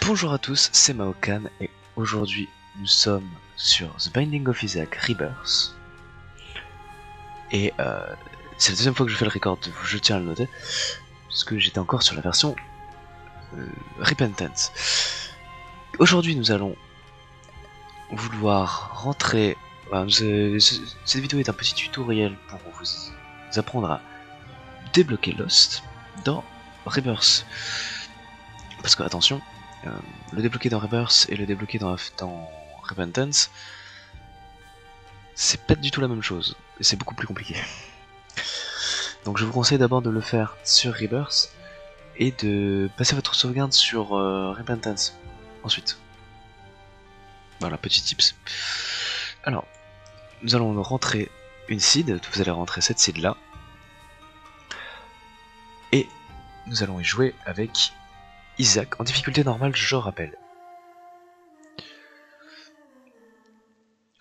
Bonjour à tous, c'est Maokan et aujourd'hui nous sommes sur The Binding of Isaac Rebirth et c'est la deuxième fois que je fais le record, je tiens à le noter parce que j'étais encore sur la version Repentance. Aujourd'hui nous allons vouloir rentrer, cette vidéo est un petit tutoriel pour vous apprendre à débloquer Lost dans Rebirth, parce que attention, le débloquer dans Rebirth et le débloquer dans Repentance, c'est pas du tout la même chose, et c'est beaucoup plus compliqué. Donc je vous conseille d'abord de le faire sur Rebirth, et de passer votre sauvegarde sur Repentance, ensuite. Voilà, petit tips. Alors, nous allons rentrer une seed, vous allez rentrer cette seed là, et nous allons y jouer avec Isaac, en difficulté normale, je rappelle.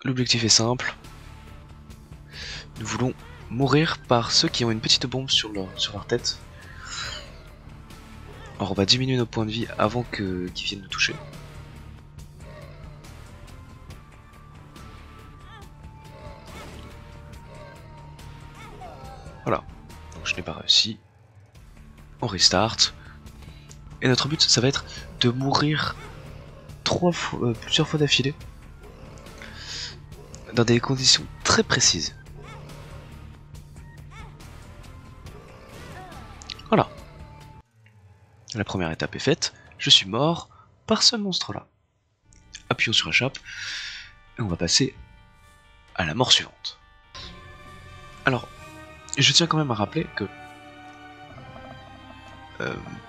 L'objectif est simple. Nous voulons mourir par ceux qui ont une petite bombe sur leur tête. Alors on va diminuer nos points de vie avant qu'ils viennent nous toucher. Voilà, donc je n'ai pas réussi. On restart. Et notre but, ça va être de mourir plusieurs fois d'affilée, dans des conditions très précises. Voilà. La première étape est faite. Je suis mort par ce monstre-là. Appuyons sur échappe. Et on va passer à la mort suivante. Alors, je tiens quand même à rappeler que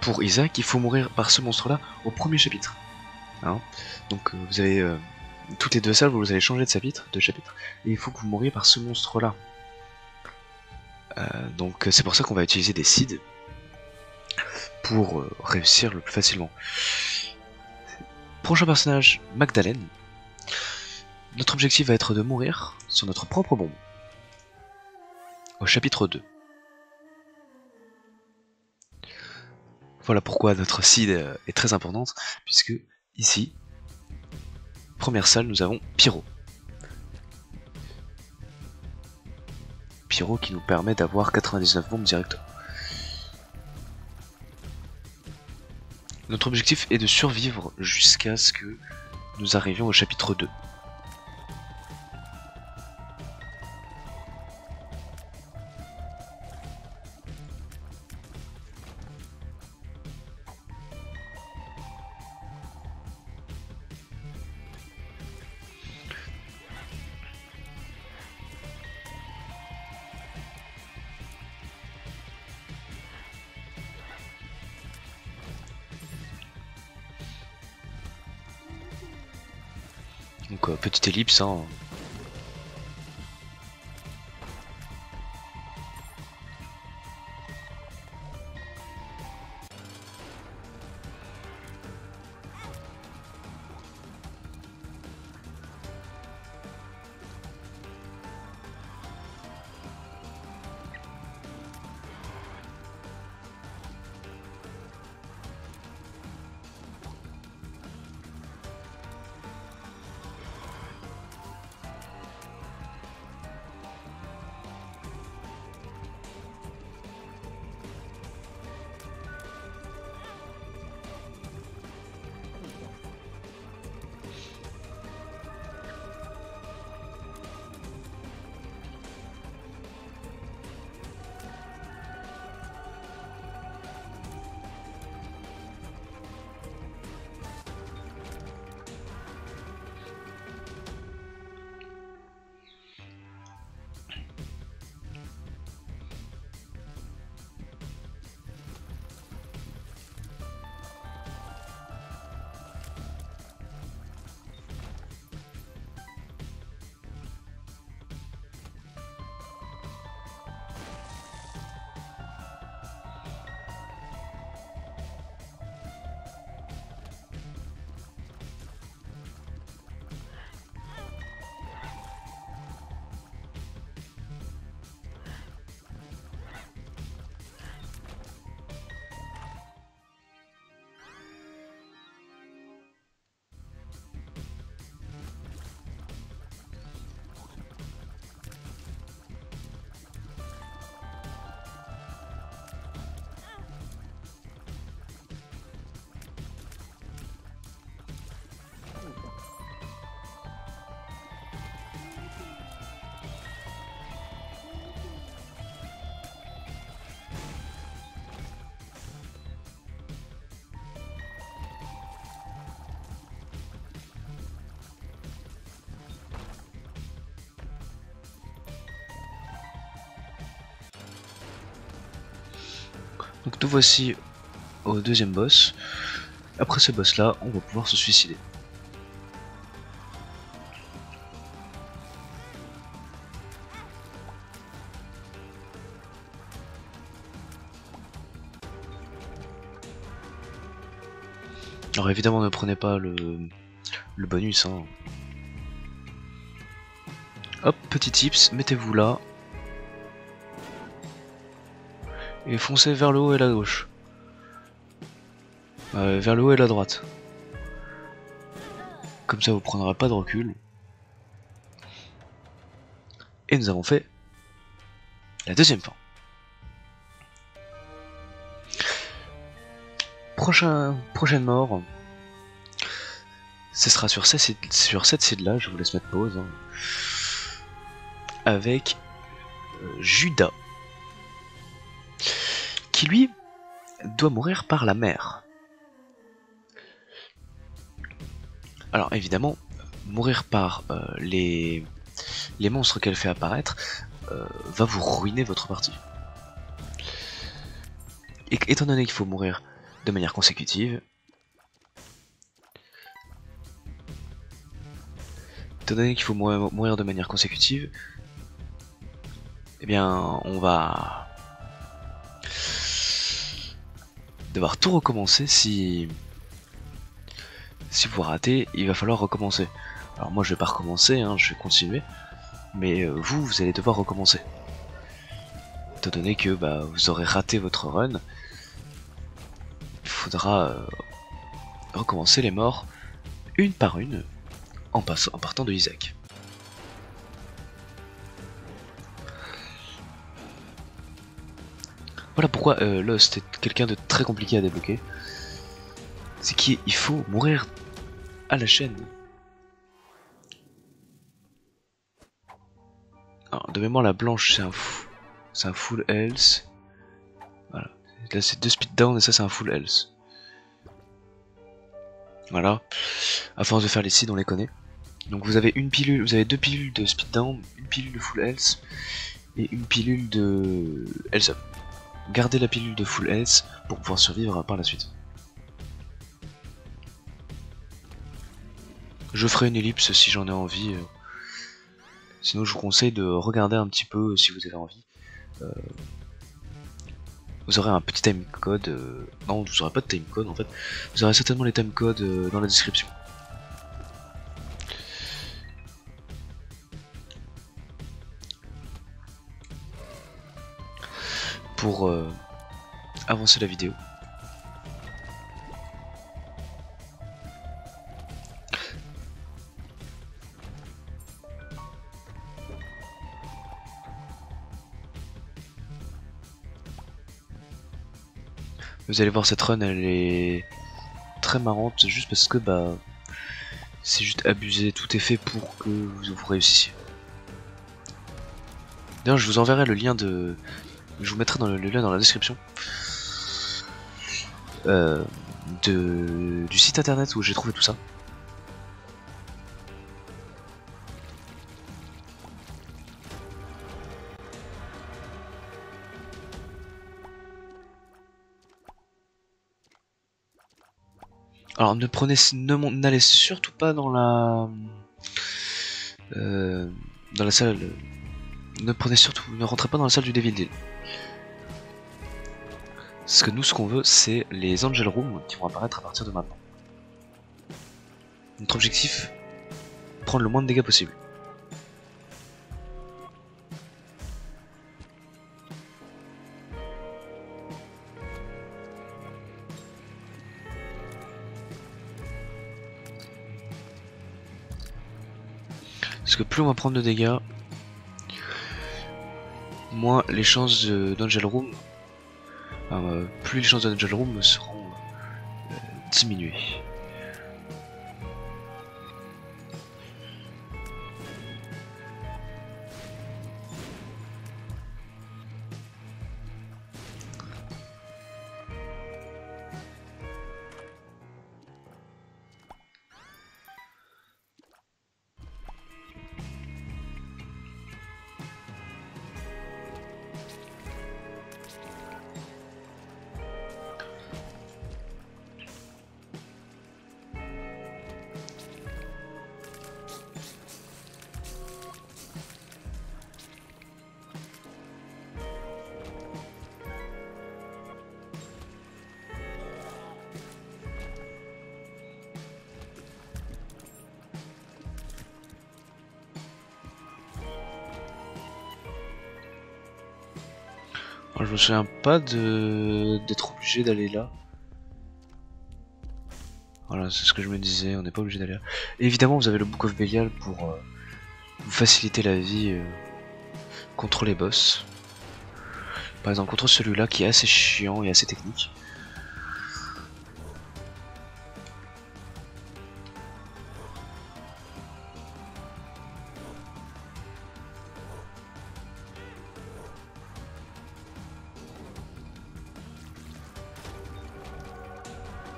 pour Isaac, il faut mourir par ce monstre-là au premier chapitre. Hein, donc vous avez toutes les deux salles, vous allez changer de chapitre, et il faut que vous mouriez par ce monstre-là. Donc c'est pour ça qu'on va utiliser des seeds pour réussir le plus facilement. Prochain personnage, Magdalene. Notre objectif va être de mourir sur notre propre bombe. Au chapitre 2. Voilà pourquoi notre seed est très importante, puisque ici, première salle, nous avons Pyro. Pyro qui nous permet d'avoir 99 bombes directement. Notre objectif est de survivre jusqu'à ce que nous arrivions au chapitre 2. Donc petite ellipse, hein. Donc nous voici au deuxième boss. Après ce boss là, on va pouvoir se suicider. Alors évidemment ne prenez pas le bonus hein. Hop, petit tips, mettez-vous là. Et foncez vers le haut et la gauche. Vers le haut et la droite. Comme ça vous prendrez pas de recul. Et nous avons fait la deuxième fin. Prochaine mort. Ce sera sur cette seed là, je vous laisse mettre pause. Hein. Avec Judas. Qui lui doit mourir par la mer. Alors évidemment, mourir par les monstres qu'elle fait apparaître va vous ruiner votre partie. Et étant donné qu'il faut mourir de manière consécutive, eh bien on va devoir tout recommencer. Si vous ratez, il va falloir recommencer. Alors moi je vais pas recommencer, hein, je vais continuer, mais vous allez devoir recommencer. Étant donné que vous aurez raté votre run, il faudra recommencer les morts une par une en partant de Isaac. Voilà pourquoi Lost est quelqu'un de très compliqué à débloquer. C'est qu'il faut mourir à la chaîne. Alors, de mémoire, la blanche c'est un full health. Voilà. Là c'est 2 speed down et ça c'est un full health. Voilà. À force de faire les seeds, on les connaît. Donc vous avez une pilule, vous avez 2 pilules de speed down, une pilule de full health et une pilule de health up. Gardez la pilule de full health pour pouvoir survivre par la suite. Je ferai une ellipse si j'en ai envie. Sinon je vous conseille de regarder un petit peu si vous avez envie. Vous aurez un petit timecode. Non, vous aurez pas de timecode en fait. Vous aurez certainement les timecodes dans la description. Pour avancer la vidéo. Vous allez voir, cette run elle est très marrante juste parce que c'est juste abusé, tout est fait pour que vous réussissiez. D'ailleurs je vous enverrai le lien de... Je vous mettrai le lien dans la description du site internet où j'ai trouvé tout ça. Alors n'allez surtout pas dans la salle. Ne rentrez pas dans la salle du Devil Deal. Parce que nous, ce qu'on veut, c'est les Angel Rooms qui vont apparaître à partir de maintenant. Notre objectif, prendre le moins de dégâts possible. Parce que plus on va prendre de dégâts, moins les chances d'Angel Room, plus les chances d'Angel Room seront diminuées. Je me souviens pas d'être obligé d'aller là. Voilà, c'est ce que je me disais, on n'est pas obligé d'aller là. Et évidemment, vous avez le Book of Belial pour vous faciliter la vie contre les boss. Par exemple, contre celui-là qui est assez chiant et assez technique.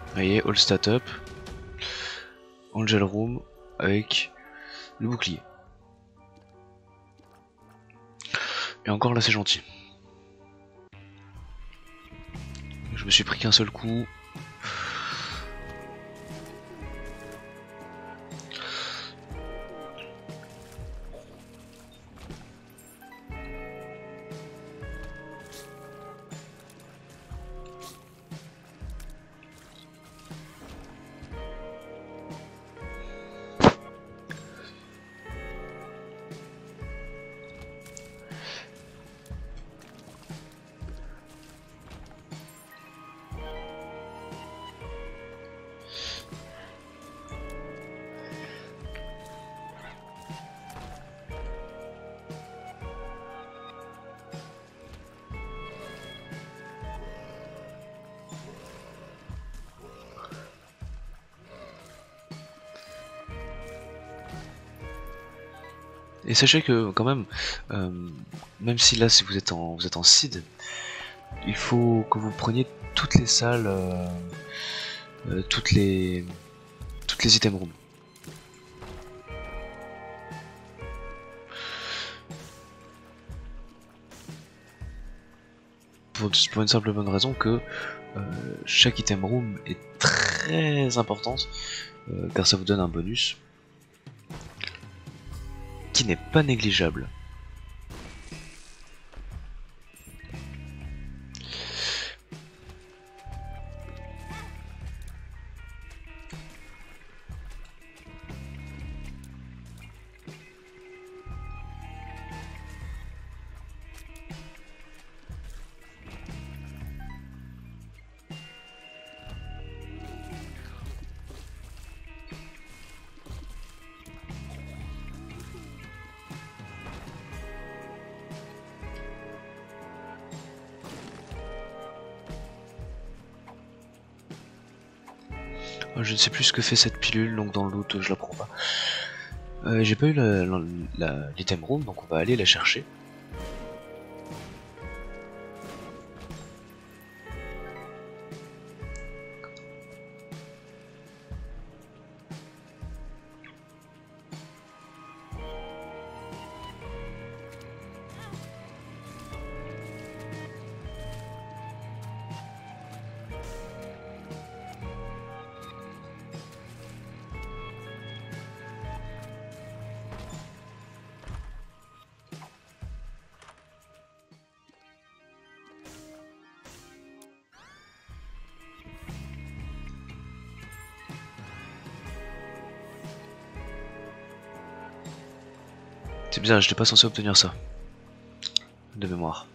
Vous voyez, all stat up, Angel Room avec le bouclier. Et encore là c'est gentil. Je me suis pris qu'un seul coup. Et sachez que quand même, même si là si vous êtes en seed, il faut que vous preniez toutes les salles, toutes les item rooms. Pour une simple bonne raison que chaque item room est très importante, car ça vous donne un bonus qui n'est pas négligeable. Je ne sais plus ce que fait cette pilule, donc dans le loot je la prends pas. J'ai pas eu l'item room, donc on va aller la chercher. C'est bizarre, j'étais pas censé obtenir ça. De mémoire.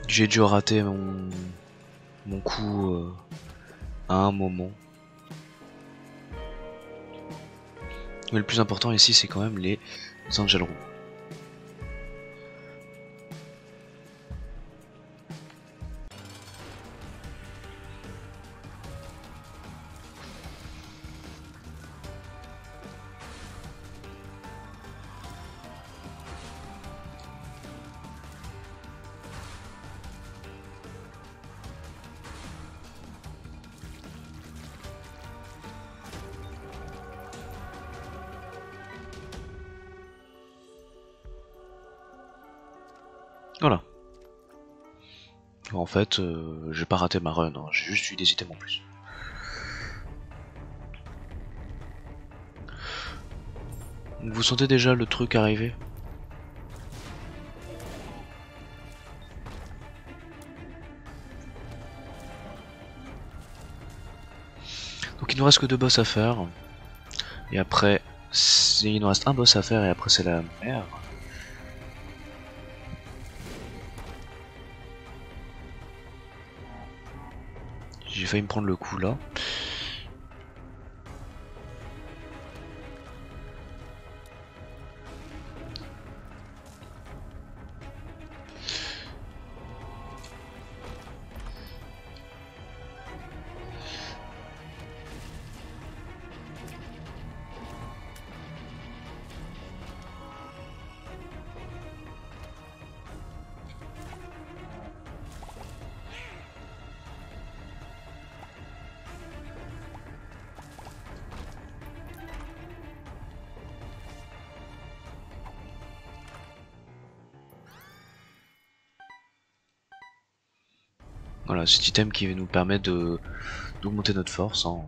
J'ai dû rater mon coup à un moment. Mais le plus important ici, c'est quand même les Angel Room. Voilà. En fait, j'ai pas raté ma run, hein. J'ai juste eu des items en plus. Vous sentez déjà le truc arriver? Donc il nous reste que 2 boss à faire. Et après, il nous reste un boss à faire et après c'est la mer. J'ai failli me prendre le coup là. Voilà, cet item qui nous permet d'augmenter notre force. Hein.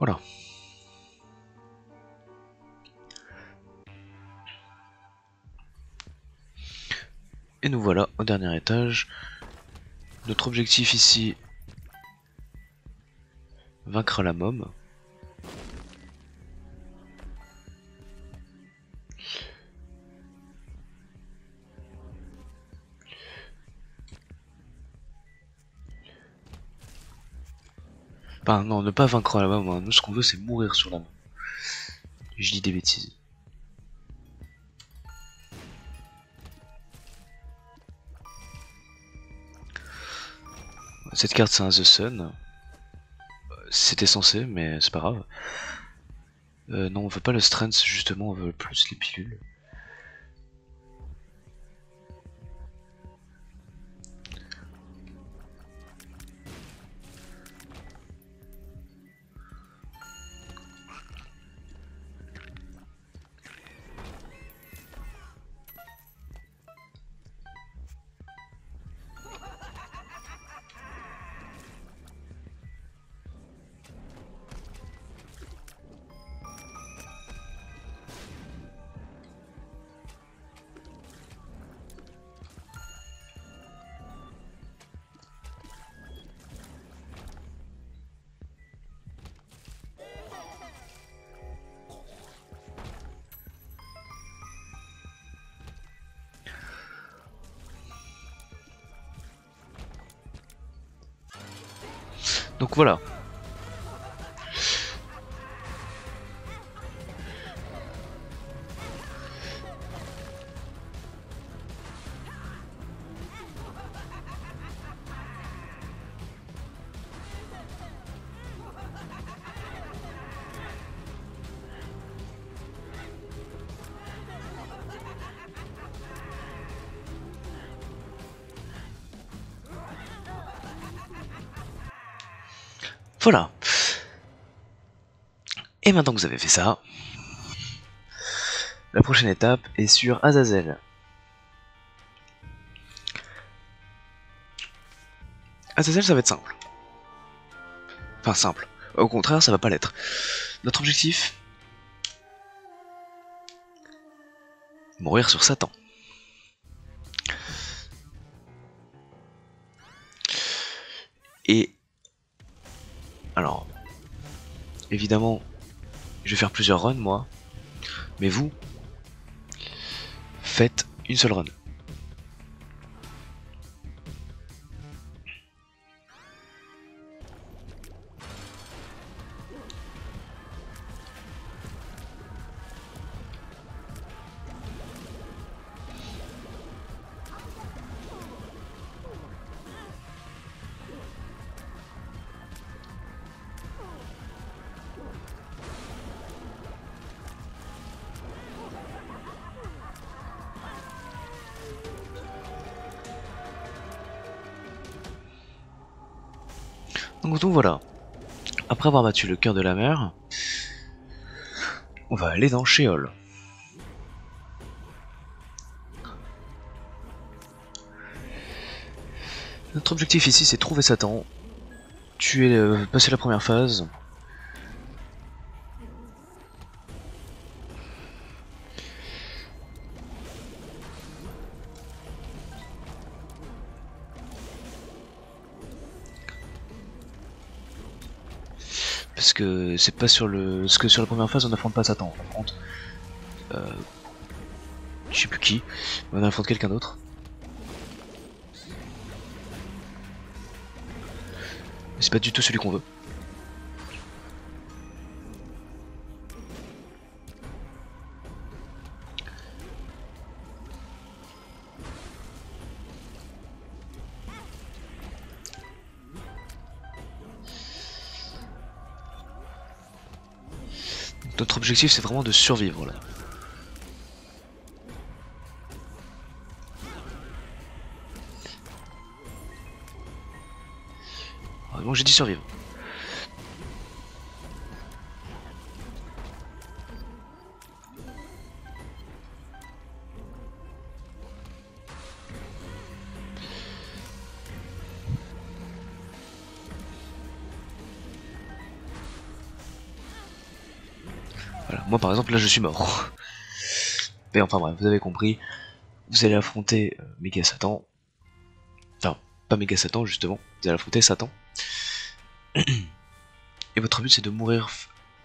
Voilà. Et nous voilà au dernier étage. Notre objectif ici, vaincre la môme. Enfin non, ne pas vaincre la môme, hein. Nous ce qu'on veut c'est mourir sur la môme. Je dis des bêtises. Cette carte c'est un The Sun. C'était censé, mais c'est pas grave. Non, on veut pas le strength justement, on veut plus les pilules. Donc voilà. Voilà. Et maintenant que vous avez fait ça, la prochaine étape est sur Azazel. Azazel, ça va être simple. Enfin, simple. Au contraire, ça va pas l'être. Notre objectif, mourir sur Satan. Et alors, évidemment, je vais faire plusieurs runs moi, mais vous faites une seule run. Donc voilà, après avoir battu le cœur de la mer, on va aller dans Sheol. Notre objectif ici c'est trouver Satan, tuer, passer la première phase. Parce que c'est pas sur le... Parce que sur la première phase on affronte pas Satan, on affronte... je sais plus qui, mais on affronte quelqu'un d'autre. Mais c'est pas du tout celui qu'on veut. Notre objectif c'est vraiment de survivre là. Bon, j'ai dit survivre. Voilà, moi par exemple là je suis mort. Mais enfin bref, vous avez compris. Vous allez affronter Méga Satan. Enfin, pas Méga Satan justement, vous allez affronter Satan. Et votre but c'est de mourir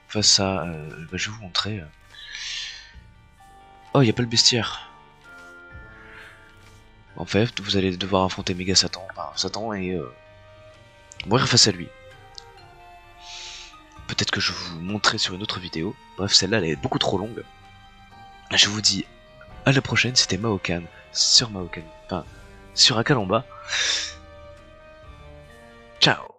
face à... bah, je vais vous montrer. Oh, il n'y a pas le bestiaire. En fait, vous allez devoir affronter Méga Satan, enfin Satan et mourir face à lui. Peut-être que je vais vous montrer sur une autre vidéo. Bref, celle-là elle est beaucoup trop longue. Je vous dis à la prochaine, c'était Maokan sur Maokan. Enfin, sur Akalamba. Ciao.